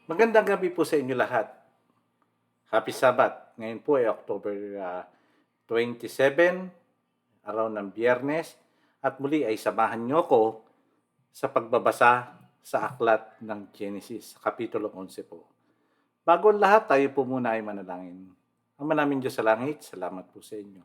Magandang gabi po sa inyo lahat. Happy Sabbath. Ngayon po ay October 27, araw ng Biyernes. At muli ay samahan niyo ko sa pagbabasa sa aklat ng Genesis, Kapitulo 11 po. Bago ang lahat, tayo po muna ay manalangin. Ama namin Diyos sa langit, salamat po sa inyo.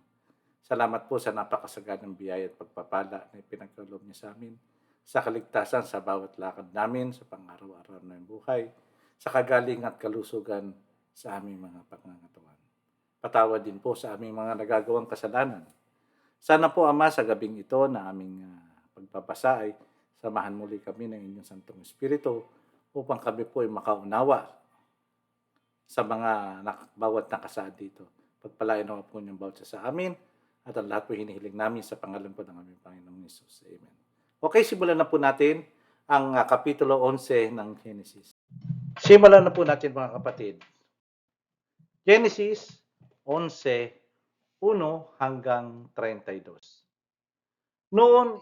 Salamat po sa napakasaganang biyaya at pagpapala na ipinagkaloob niyo sa amin, sa kaligtasan sa bawat lakad namin sa pang-araw-araw na buhay, sa kagaling at kalusugan sa aming mga pangangatawan. Patawad din po sa aming mga nagagawang kasalanan. Sana po, Ama, sa gabing ito na aming pagbabasa ay samahan muli kami ng inyong Santong Espiritu upang kami po ay makaunawa sa mga bawat nakasaad dito. Pagpalain naman po niyong bawat sa amin at ang lahat po hinihiling namin sa pangalan po ng aming Panginoong Hesus. Amen. Okay, simulan na po natin ang Kapitulo 11 ng Genesis. Simulan na po natin mga kapatid. Genesis 11:1 hanggang 32. Noon,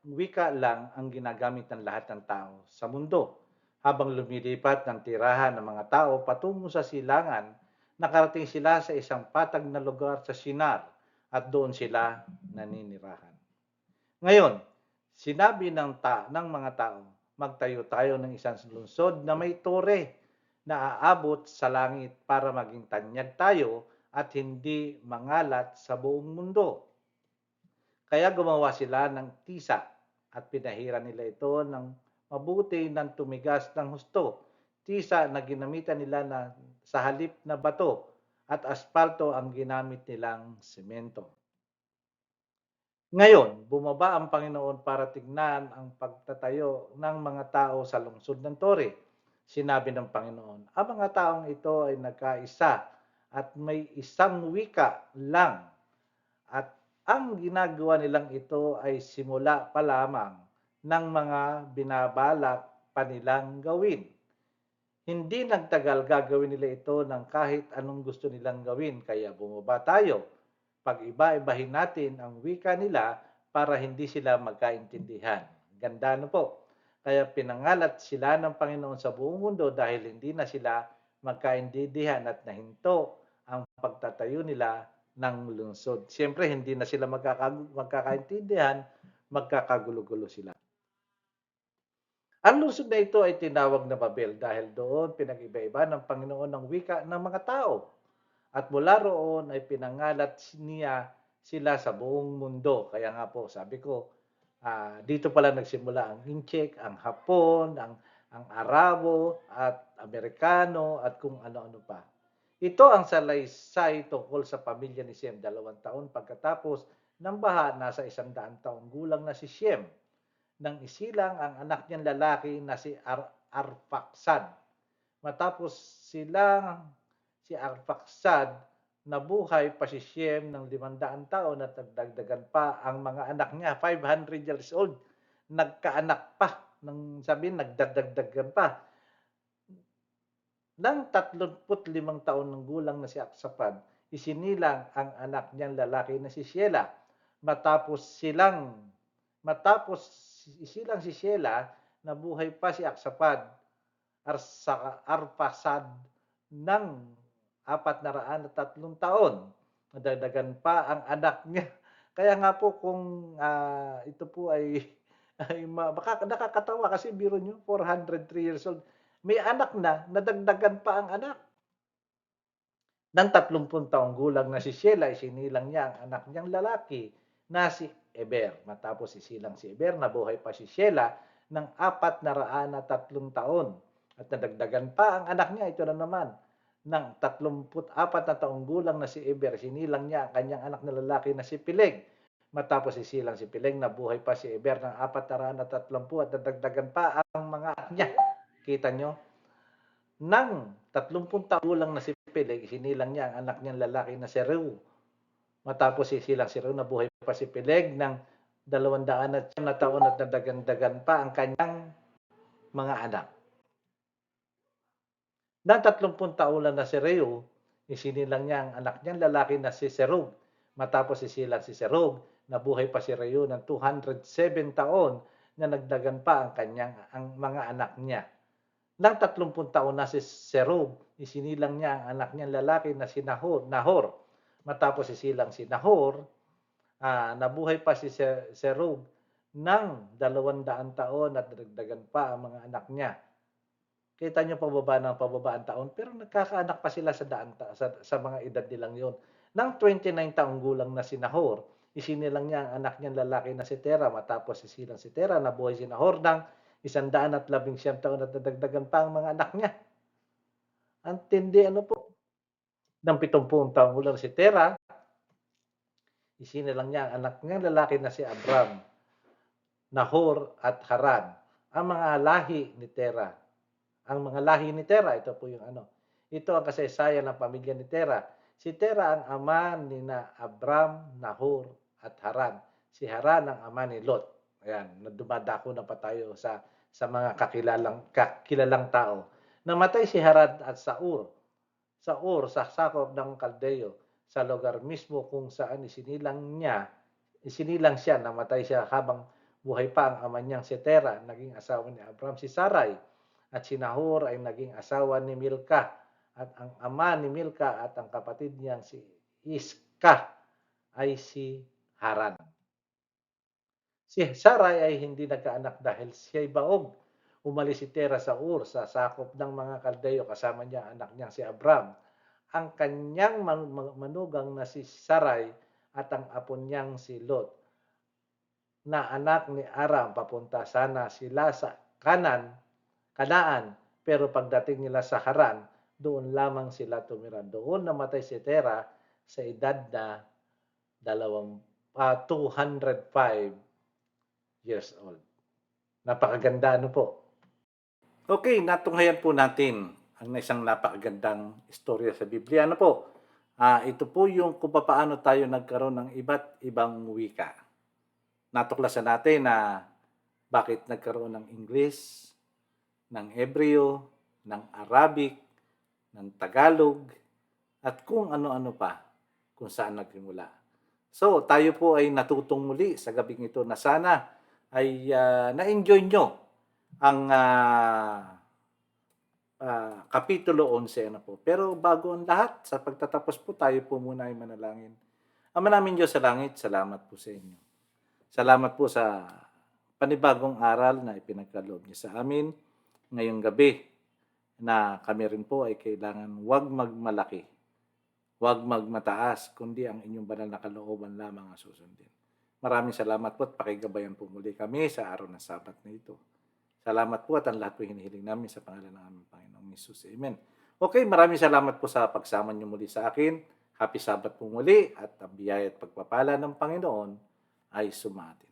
wika lang ang ginagamit ng lahat ng tao sa mundo. Habang lumilipat ng tirahan ng mga tao patungo sa silangan, nakarating sila sa isang patag na lugar sa Shinar at doon sila naninirahan. Ngayon, sinabi ng mga tao, magtayo tayo ng isang lungsod na may tore na aabot sa langit para maging tanyag tayo at hindi mangalat sa buong mundo. Kaya gumawa sila ng tisa at pinahiran nila ito ng mabuti ng tumigas ng husto. Tisa na ginamitan nila sa halip na bato at aspalto ang ginamit nilang semento. Ngayon, bumaba ang Panginoon para tignan ang pagtatayo ng mga tao sa lungsod ng Tore. Sinabi ng Panginoon, ang mga taong ito ay nagkaisa at may isang wika lang at ang ginagawa nilang ito ay simula pa lamang ng mga binabalak pa nilang gawin. Hindi nagtagal gagawin nila ito ng kahit anong gusto nilang gawin, kaya bumaba tayo. Pag-iba-ibahin natin ang wika nila para hindi sila magkaintindihan. Ganda no po. Kaya pinangalat sila ng Panginoon sa buong mundo dahil hindi na sila magkaintindihan at nahinto ang pagtatayo nila ng lungsod. Siyempre, hindi na sila magkakaintindihan, magkakagulo-gulo sila. Ang lungsod na ito ay tinawag na Babel dahil doon pinag-iba-iba ng Panginoon ng wika ng mga tao. At mula roon ay pinangalat niya sila sa buong mundo. Kaya nga po, sabi ko, dito pala nagsimula ang Inchik, ang Hapon, ang Arabo, at Amerikano, at kung ano-ano pa. Ito ang salaysay tungkol sa pamilya ni Shem. 2 taon pagkatapos ng baha, nasa 100 taong gulang na si Shem nang isilang ang anak niyang lalaki na si Arphaxad. Matapos si Arphaxad, nabuhay pa si Shem ng 500 taon at nagdagdagan pa ang mga anak niya, 500 years old. Nagkaanak pa, nagdagdagan pa. Nang 35 taon ng gulang na si Aksapad, isinilang ang anak niyang lalaki na si Shelah. Matapos isilang si Shelah, nabuhay pa si Aksapad, Arphaxad ng 403 taon. Nadagdagan pa ang anak niya. Kaya nga po kung ito po ay baka nakakatawa kasi biro nyo, 403 years old. May anak na, nadagdagan pa ang anak. Nang 30 taong gulang na si Shelah, isinilang niya ang anak niyang lalaki na si Eber. Matapos isilang si Eber, nabuhay pa si Shelah ng 403 taon. At nadagdagan pa ang anak niya, ito na naman, ng 34 taong gulang na si Eber, sinilang niya ang kanyang anak na lalaki na si Peleg. Matapos isilang si Peleg, nabuhay pa si Eber ng 430 at nadagdagan pa ang mga anak niya. Kita nyo? Nang 30 taong gulang na si Peleg, sinilang niya ang anak niyang lalaki na si Reu. Matapos isilang si Reu, nabuhay pa si Peleg ng 200 taon at nadagdagan pa ang kanyang mga anak. Nang 30 taon na si Reu, isinilang niya ang anak niyang lalaki na si Serug. Matapos isilang si Serug, nabuhay pa si Reu ng 207 taon na nagdagan pa ang mga anak niya. Nang 30 taon na si Serug, isinilang niya ang anak niyang lalaki na si Nahor. Matapos isilang si Nahor, nabuhay pa si Serug ng 200 taon at dagdagan pa ang mga anak niya. Kita niyo pababa ng pababa ang taon, pero nagkakaanak pa sila sa mga edad nilang yon. Nang 29 taong gulang na si Nahor, isinilang niya ang anak niyang lalaki na si Tera. Matapos isilang si Tera, nabuhay si Nahor ng 119 taon at nadagdagan pa ang mga anak niya. Ang tindi ano po, ng 70 taong gulang si Tera, isinilang niya ang anak niyang lalaki na si Abram, Nahor at Haran. Ang mga lahi ni Tera. Ang mga lahi ni Tera, ito po yung ano. Ito ang kasaysayan ng pamilya ni Tera. Si Tera ang ama ni na Abram, Nahor at Haran. Si Haran ang ama ni Lot. Ayan, dumadako na pa tayo sa mga kakilalang tao. Namatay si Haran at Sa sa sakop ng Kaldeo, sa lugar mismo kung saan isinilang siya, namatay siya habang buhay pa ang ama niyang si Tera, naging asawa ni Abram si Sarai, at si Nahor ay naging asawa ni Milka, at ang ama ni Milka at ang kapatid niyang si Iska ay si Haran. Si Sarai ay hindi nagkaanak dahil siya'y baog. Umalis si Tera sa sa sakop ng mga Kaldeo, kasama niya ang anak niyang si Abram, ang kanyang manugang na si Sarai at ang apo niyang si Lot, na anak ni Aram. Papunta sana sila sa Kanaan, pero pagdating nila sa Haran, doon lamang sila tumira. Doon namatay si Tera sa edad na 205 years old. Napakaganda ano po. Okay, natunghayan po natin ang isang napakagandang istorya sa Biblia. Ano po? Ito po yung kung paano tayo nagkaroon ng iba't ibang wika. Natuklasan natin na bakit nagkaroon ng English, ng Hebreo, ng Arabic, ng Tagalog, at kung ano-ano pa kung saan nagsimula. So, tayo po ay natutong muli sa gabing ito na sana ay na-enjoy nyo ang Kapitulo 11 na po. Pero bago ang lahat, sa pagtatapos po, tayo po muna ay manalangin. Ama namin Diyos sa langit, salamat po sa inyo. Salamat po sa panibagong aral na ipinagkaloob niyo sa amin ngayong gabi, na kami rin po ay kailangan huwag magmalaki, huwag magmataas, kundi ang inyong banal na kalooban lamang ang susundin. Maraming salamat po at pakigabayan po muli kami sa araw ng Sabat na ito. Salamat po at ang lahat po hinihiling namin sa pangalan ng aming Panginoong Jesus. Amen. Okay, maraming salamat po sa pagsama niyo muli sa akin. Happy Sabat po muli at ang biyaya at pagpapala ng Panginoon ay sumatin.